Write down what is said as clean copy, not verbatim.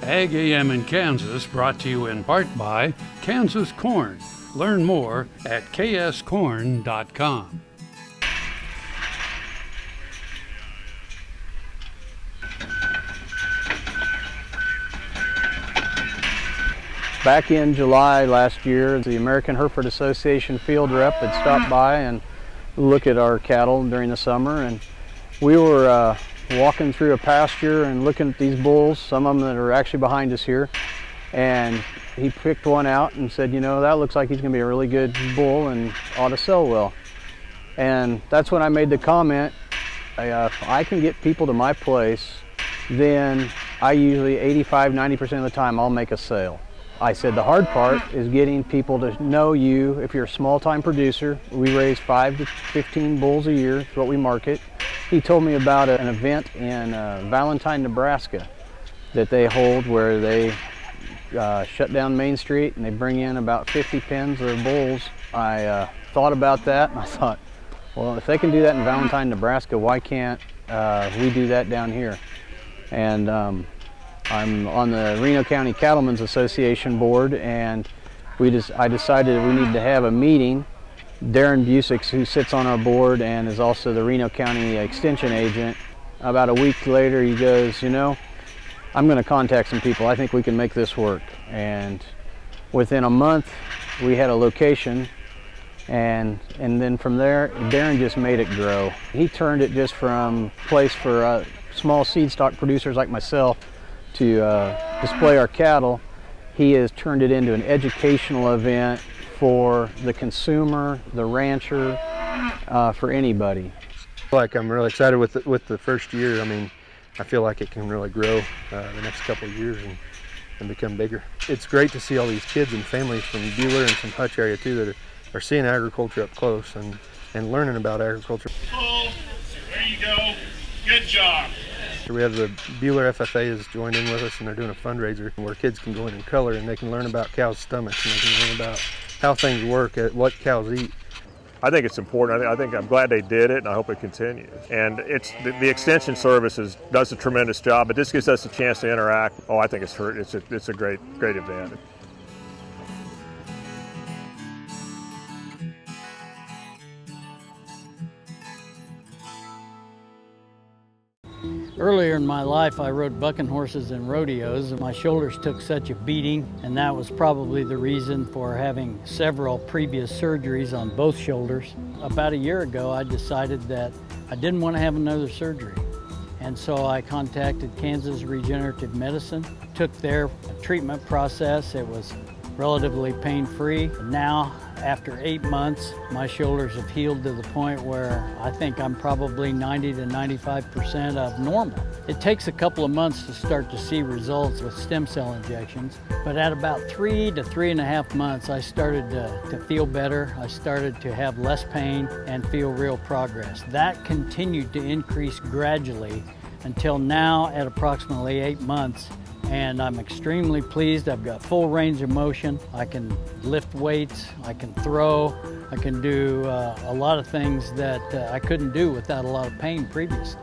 AGam in Kansas, brought to you in part by Kansas Corn. Learn more at kscorn.com. Back in July last year, the American Hereford Association field rep had stopped by and looked at our cattle during the summer, and we were walking through a pasture and looking at these bulls, some of them that are actually behind us here, and he picked one out and said, you know, that looks like he's going to be a really good bull and ought to sell well. And that's when I made the comment, if I can get people to my place, then I usually 85–90% of the time I'll make a sale. I said the hard part is getting people to know you. If you're a small-time producer, we raise 5 to 15 bulls a year, is what we market. He told me about an event in Valentine, Nebraska that they hold where they shut down Main Street and they bring in about 50 pens of bulls. I thought about that and I thought, well, if they can do that in Valentine, Nebraska, why can't we do that down here? And I'm on the Reno County Cattlemen's Association board, and I decided that we needed to have a meeting. Darren Busick, who sits on our board and is also the Reno County Extension agent, about a week later he goes, you know, I'm going to contact some people. I think we can make this work. And within a month we had a location, and then from there Darren just made it grow. He turned it just from a place for small seed stock producers like myself to display our cattle. He has turned it into an educational event for the consumer, the rancher, for anybody. I'm really excited with the first year. I mean, I feel like it can really grow the next couple of years and become bigger. It's great to see all these kids and families from Buhler and from Hutch area too that are seeing agriculture up close and learning about agriculture. Oh, there you go. Good job. We have the Buhler FFA has joined in with us, and they're doing a fundraiser where kids can go in and color, and they can learn about cows' stomachs, and they can learn about how things work, what cows eat. I think it's important. I think I'm glad they did it, and I hope it continues. And it's the extension services does a tremendous job, but this gives us a chance to interact. Oh, I think it's a great event. Earlier in my life, I rode bucking horses in rodeos, and my shoulders took such a beating, and that was probably the reason for having several previous surgeries on both shoulders. About a year ago, I decided that I didn't want to have another surgery, and so I contacted Kansas Regenerative Medicine, took their treatment process. It was relatively pain-free. Now, after 8 months, my shoulders have healed to the point where I think I'm probably 90 to 95% of normal. It takes a couple of months to start to see results with stem cell injections, but at about 3 to 3.5 months, I started to feel better. I started to have less pain and feel real progress. That continued to increase gradually until now at approximately 8 months. And I'm extremely pleased. I've got full range of motion. I can lift weights, I can throw, I can do a lot of things that I couldn't do without a lot of pain previously.